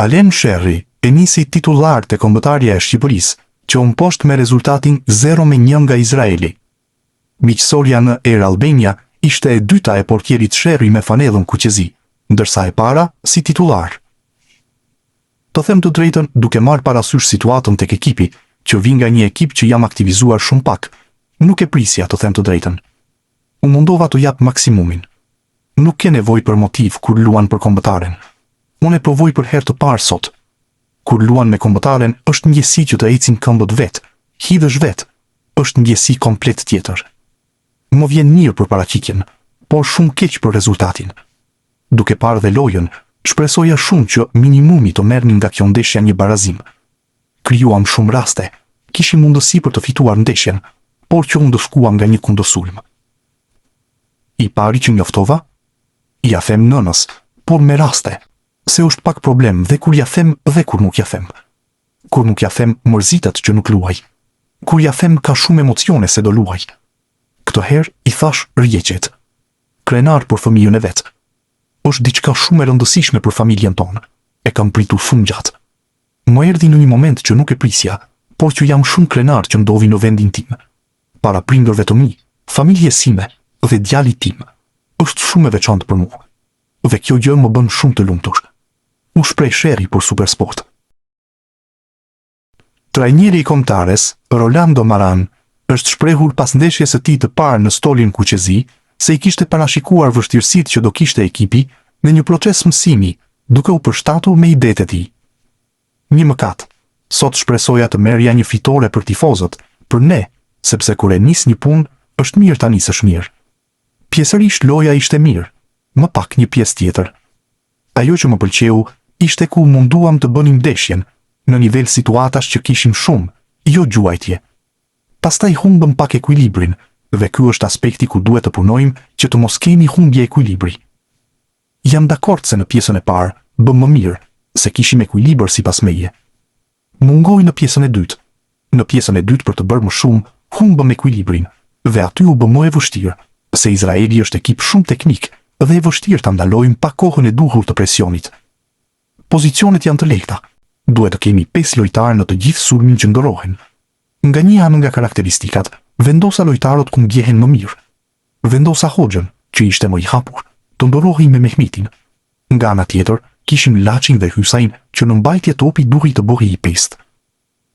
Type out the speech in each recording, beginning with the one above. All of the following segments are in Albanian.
Alen Sherri e nisi titullar të kombëtarja e Shqipërisë, që unë poshtë me rezultatin 0-1 nga Izraeli. Miqësorja në Air Albania ishte e dyta e portierit Sherri me fanellën kuqezi, ndërsa e para si titullar. Të them të drejtën, duke marrë parasysh situatën tek ekipi, që vjen nga një ekip që jam aktivizuar shumë pak, nuk e prisja të them të drejtën. Unë mundova të jap maksimumin. Nuk ke nevojë për motiv kur luan për kombëtaren. Unë e provoj për herë të parë sot. Kur luan me kombëtaren, është ndjesi që të ecin këmbët vet, hidhësh vet, është ndjesi komplet tjetër. Më vjen mirë për paraqitjen, por shumë keq për rezultatin. Duke parë dhe lojën, shpresoja shumë që minimumi të merrnin nga kjo ndeshja një barazim. Krijuam shumë raste, kishim mundësi për të fituar ndeshjen, por që unë shkuam nga një kundërsulm. I pari që njoftova? Ja them nënës, por me raste, se është pak problem dhe kur ja them dhe kur nuk ja them. Kur nuk ja them mërzitet që nuk luaj. Kur ja them ka shumë emocione se do luaj. Këtë herë i thash rrjeqet. Krenar për fëmijën e vet. Është diçka shumë e rëndësishme për familjen tonë. E kam pritur shumë gjatë. Më erdhi në një moment që nuk e prisja, por që jam shumë krenar që ndodhi në vendin tim. Para prindërve të mi, familjes sime dhe djalit tim, është shumë e veçantë për mua. Dhe kjo gjë më bën shumë të lumtur. U shpreh Sherri për Supersport. Trajneri i kombëtares, Rolando Maran, është shprehur pas ndeshjes së tij të parë në stolin kuqezi, se i kishte parashikuar vështirësitë që do kishte ekipi në një proces mësimi, duke u përshtatur me idetë e tij. Një mëkat. Sot shpresoja të merrja një fitore për tifozët, për ne, sepse kur e nis një punë, është mirë ta nisësh mirë. Pjesërisht loja ishte mirë, më pak një pjesë tjetër. Ajo që më pëlqeu ishte ku munduam të bënim ndeshjen, në nivel situatash që kishim shumë, jo gjuajtje. Pastaj humbëm pak ekuilibrin, dhe ky është aspekti ku duhet të punojmë që të mos kemi humbje ekuilibri. Jam dakord se në pjesën e parë bëm më mirë, se kishim ekuilibër sipas meje. Mungoi në pjesën e dytë. Në pjesën e dytë për të bërë më shumë, humbëm ekuilibrin, dhe aty u bë më e vështirë, se Izraeli është ekip shumë teknik dhe e vështirë ta ndalojmë pa kohën e duhur të presionit. Pozicionet janë të lehta. Duhet të kemi 5 lojtarë në të gjithë sulmin që ndorohen. Nga një anë nga karakteristikat, vendosa lojtarët ku ndjehen më mirë. Vendosa Hoxhën, që ishte më i hapur, të ndorohej me Mehmitin. Nga ana tjetër, kishim Laçin dhe Hysain që në mbajtje topi duhej të bëhej i pestë.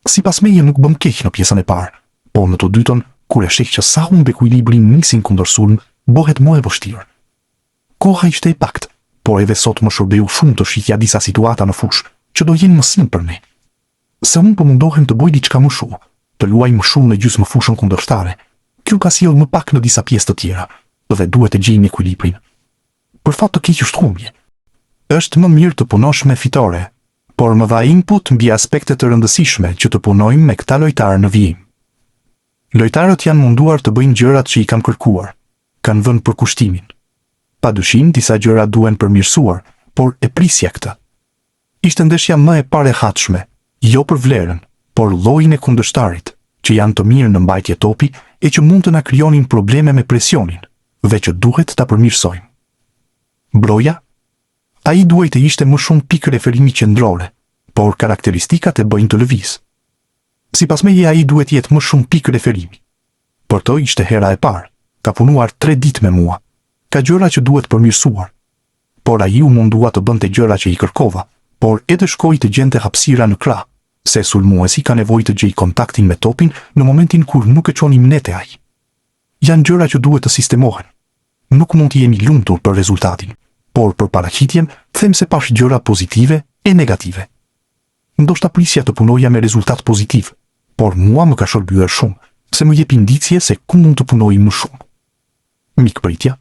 Sipas meje nuk bëm keq në pjesën e parë, por në të dytën, kur e sheh që sa humb ekuilibrin nisin kundër sulm, bëhet më e vështirë. Koha ishte e paktë, por edhe sot më shërbeu shumë të shitja disa situata në fushë, që do jenë mësim për ne. Se unë po mundohem të bëj diçka më shumë, të luaj më shumë në gjysmë fushën kundërshtare. Kjo ka sjellë më pak në disa pjesë të tjera, dhe duhet të gjejmë ekuilibrin. Për fat të keq është humbje. Është më mirë të punosh me fitore, por më dha input mbi aspekte të rëndësishme që të punojmë me këta lojtarë në vijim. Lojtarët janë munduar të bëjnë gjërat që i kam kërkuar, kanë vënë përkushtimin. Padyshim disa gjëra duhen përmirësuar, por e prisja këtë. Ishte ndeshja më e parehatshme, jo për vlerën, por llojin e kundërshtarit, që janë të mirë në mbajtje topi e që mund të na krijonin probleme me presionin, dhe që duhet ta përmirësojmë. Broja? Ai duhet të ishte më shumë pikë referimi qendrore, por karakteristikat e bëjnë të lëviz. Sipas meje ai duhet jetë më shumë pikë referimi. Për to ishte hera e parë, ka punuar 3 ditë me mua. Ka gjëra që duhet përmirësuar. Por ai u mundua të bënte gjëra që i kërkova, por edhe shkoi të gjente hapësira në krah, se sulmuesi ka nevojë të gjejë kontaktin me topin në momentin kur nuk e çonim ne te ai. Janë gjëra që duhet të sistemohen. Nuk mund të jemi lumtur për rezultatin, por për paraqitjen them se pash gjëra pozitive e negative. Ndoshta prisja të punoja me rezultat pozitiv, por mua më ka shërbyer shumë, se më jep indicje se ku mund të punoj më shumë. Mikpritja?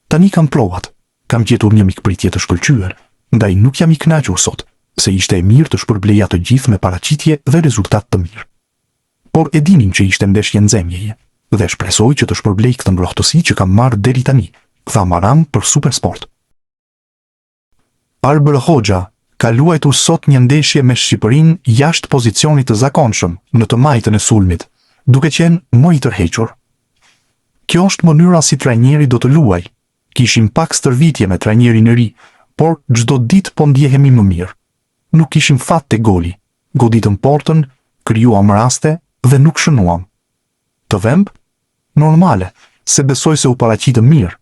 Tani kam provat, kam gjetur një mikpritje të shkëlqyer, ndaj nuk jam i kënaqur sot, se ishte e mirë të shpërbleja të gjithë me paraqitje dhe rezultat të mirë. Por e dinim që ishte ndeshje nxemjeje, dhe shpresoj që të shpërblej këtë ngrohtësi që kam marrë deri tani, tha Maran për Supersport. Arbër Hoxha ka luajtur sot një ndeshje me Shqipërinë jashtë pozicionit të zakonshëm në të majtën e sulmit, duke qenë më i tërhequr. Kjo është mënyra si trajneri do të luaj. Kishim pak stërvitje me trajnerin e ri, por çdo ditë po ndjehemi më mirë. nuk kishim fat te goli. Goditëm portën, krijuam raste dhe nuk shënuam. Të vemb? Normale, se besoj se u paraqitëm mirë.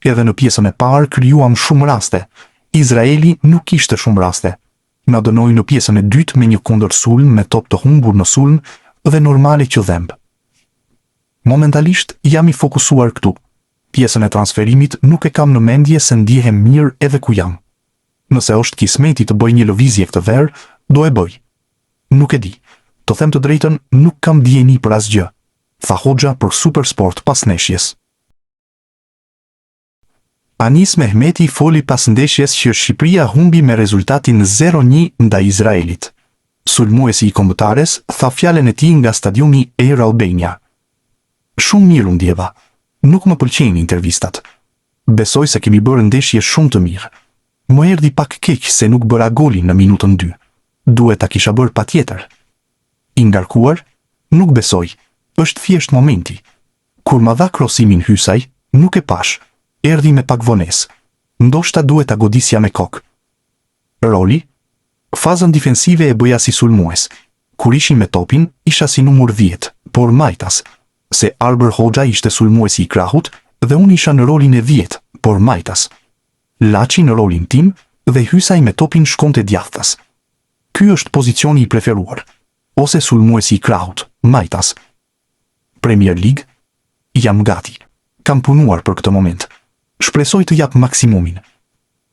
Edhe në pjesën e parë krijuam shumë raste. Izraeli nuk kishte shumë raste. Na dënoi në pjesën e dytë me një kundërsulm me top të humbur në sulm dhe normale që dhemb. Momentalisht jam i fokusuar këtu. Pjesën e transferimit nuk e kam në mendje se ndihem mirë edhe ku jam. Nëse është kismeti të bëj një lëvizje këtë verë, do e bëj. Nuk e di. Të them të drejtën, nuk kam dijeni për asgjë, tha Hoxha për Supersport pas ndeshjes. Anis Mehmeti foli pas ndeshjes që Shqipëria humbi me rezultatin 0-1 ndaj Izraelit. Sulmuesi i kombëtares tha fjalën e tij nga stadiumi Air Albania. Shumë mirë u ndjeva. Nuk më pëlqejnë intervistat. Besoj se kemi bërë ndeshje shumë të mirë. Më erdhi pak keq se nuk bëra golin në minutën 2. Duhet ta kisha bërë patjetër. I ngarkuar? Nuk besoj. Është thjesht momenti. Kur ma dha krosimin Hysaj, nuk e pash. Erdhi me pak vonesë. Ndoshta duhet ta godisja me kokë. Roli? Fazën defensive e bëja si sulmues. Kur ishim me topin, isha si numër 10, por majtas. Se Arber Hoxha ishte sulmuesi i krahut dhe unë isha në rolin e 10, por majtas. Laçi në rolin tim dhe Hysaj me topin shkonte djathtas. Ky është pozicioni i preferuar. Ose sulmuesi i krahut, majtas. Premier League? Jam gati. Kam punuar për këtë moment. Shpresoj të jap maksimumin.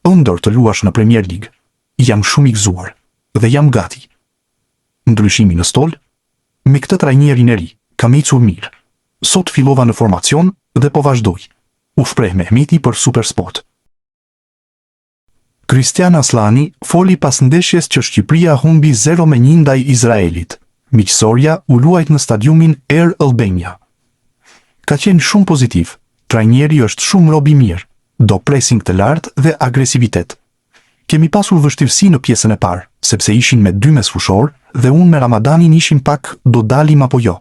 Ëndër të luash në Premier League. Jam shumë i gëzuar dhe jam gati. Ndryshimi në stol? Me këtë trajnerin e ri, kam ecur mirë. Sot fillova në formacion dhe po vazhdoj. U shpreh Mehmeti për Supersport. Kristian Aslani foli pas ndeshjes që Shqipëria humbi 0-1 ndaj Izraelit. Miqësoria u luajt në stadiumin Air Albania. Ka qenë shumë pozitiv. Trajneri është shumë rob i mirë. Do pressing të lartë dhe agresivitet. Kemi pasur vështirësi në pjesën e parë, sepse ishin me 2 mesfushor dhe unë me Ramadanin ishim pak do dalim apo jo.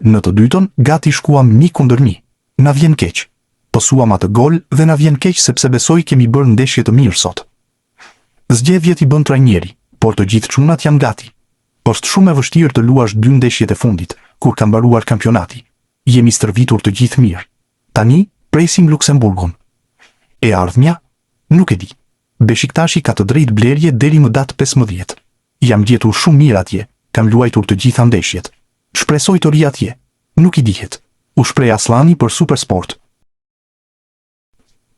Në të dytën, gati shkuam 1-1. Na vjen keq. Pësuam atë gol dhe na vjen keq sepse besoj kemi bërë ndeshje të mirë sot. Zgjedhjet i bën trajneri, por të gjithë çunat janë gati. Është shumë e vështirë të luash 2 ndeshjet e fundit, kur ka mbaruar kampionati. Jemi stërvitur të gjithë mirë. Tani, presim Luksemburgun. E ardhmja? Nuk e di. Beshiktashi ka të drejtë blerje deri më datë 15. Jam gjetur shumë mirë atje, kam luajtur të gjitha ndeshjet. Shpresoj të ri atje. Nuk i dihet. U shpreh Aslani për Supersport.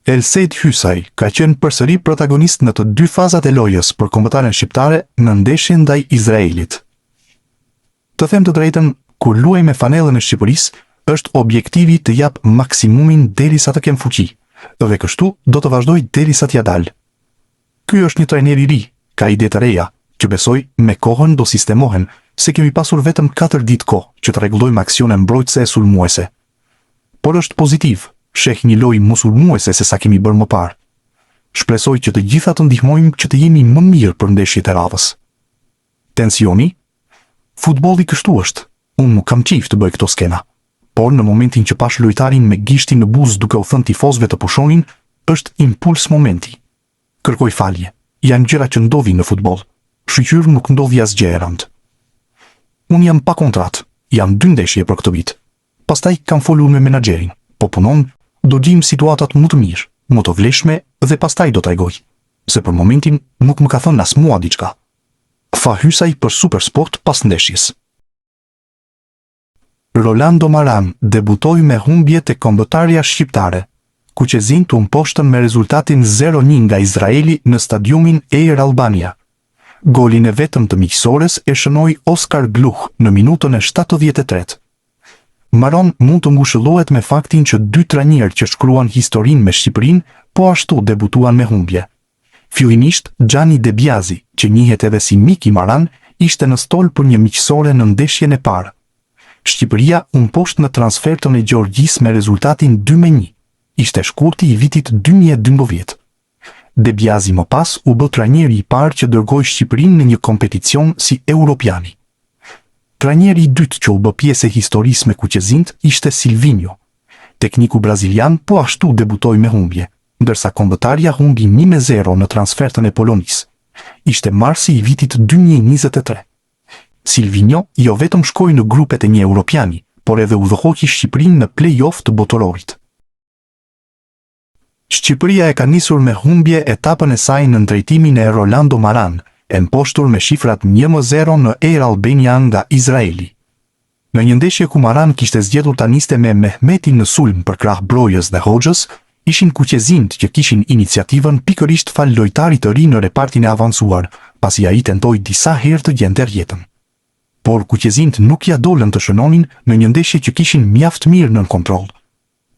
Elseid Hysaj ka qenë përsëri protagonist në të 2 fazat e lojës për kombëtaren shqiptare në ndeshjen ndaj Izraelit. Të them të drejtën, kur luaj me fanellën e Shqipërisë, është objektivi të jap maksimumin derisa të kem fuqi, dhe kështu do të vazhdoj derisa t'ja dal. Ky është një trajner i ri, ka ide të reja, që besoj me kohën do sistemohen, se kemi pasur vetëm 4 ditë kohë që të rregullojmë aksione mbrojtëse e sulmuese. Por është pozitiv, sheh një lojë më sulmuese se sa kemi bërë më parë. Shpresoj që të gjitha të ndihmojmë që të jemi më mirë për ndeshjet e radhës. Tensioni? Futbolli kështu është. Unë nuk kam qejf të bëj këto skena. Por në momentin që pash lojtarin me gishtin në buzë duke u thënë tifozëve të pushonin, është impuls momenti. Kërkoj falje. Janë gjëra që ndodhin në futboll. Shqyr nuk ndodhi asgjë e rëndë. Unë jam pa kontratë. Jam 2 ndeshje për këtë vit. Pastaj kam folur me menaxherin. Po punon, do gjejmë situatat më të mirë, më të vlefshme dhe pastaj do t'rregoj. Se për momentin nuk më ka thënë as mua diçka. Tha Hysaj për Supersport pas ndeshjes. Rolando Maran debutoi me humbje te kombëtarja shqiptare. Kuqezin të mposhtën me rezultatin 0-1 nga Izraeli në stadiumin Air Albania. Golin e vetëm të miqësores e shënoi Oskar Gluh në minutën e 73. Maron mund të ngushëllohet me faktin që 2 trajnerë që shkruan historinë me Shqipërinë, po ashtu debutuan me humbje. Fillimisht, Gianni De Biasi, që njihet edhe si Miki Maran, ishte në stol për një miqësore në ndeshjen e parë. Shqipëria u mposht në transfertën e Gjorgjis me rezultatin 2-1. Ishte shkurti i vitit 2012. De Biasi më pas u bë trajneri i parë që dërgoi Shqipërinë në një kompeticion si Europiani. Trajneri i dytë që u bë pjesë e historisë me kuqezint ishte Silvinho. Tekniku brazilian po ashtu debutoi me humbje, ndërsa kombëtarja humbi 1-0 në transfertën e Polonisë. Ishte marsi i vitit 2023. Silvinho jo vetëm shkoi në grupet e një europiani, por edhe udhëhoqi Shqipërinë në play-off të botërorit. Shqipëria e ka nisur me humbje etapën e saj në drejtimin e Rolando Maran, e mposhtur me shifrat 1-0 në Air Albania nga Izraeli. Në një ndeshje ku Maran kishte zgjedhur ta niste me Mehmetin në sulm për krah Brojës dhe Hoxhës, ishin kuqezinjt që kishin iniciativën pikërisht fal lojtarit të ri në repartin e avancuar, pasi ai tentoi disa herë të gjente rrjetën. Por kuqezinjt nuk ja dolën të shënonin në një ndeshje që kishin mjaft mirë nën kontroll.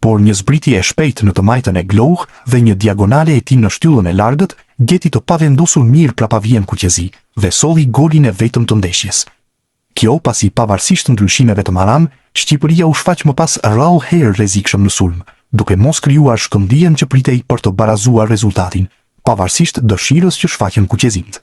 Por një zbritje e shpejtë në të majtën e Gloh dhe një diagonale e tij në shtyllën e largët, gjeti të pavendosur mirë prapavjen kuqezi dhe solli golin e vetëm të ndeshjes. Kjo pasi pavarësisht ndryshimeve të Maran, Shqipëria u shfaq më pas rrallë herë rrezikshëm në sulm, duke mos krijuar shkëmbijën që pritej për të barazuar rezultatin, pavarësisht dëshirës që shfaqen kuqezinjt.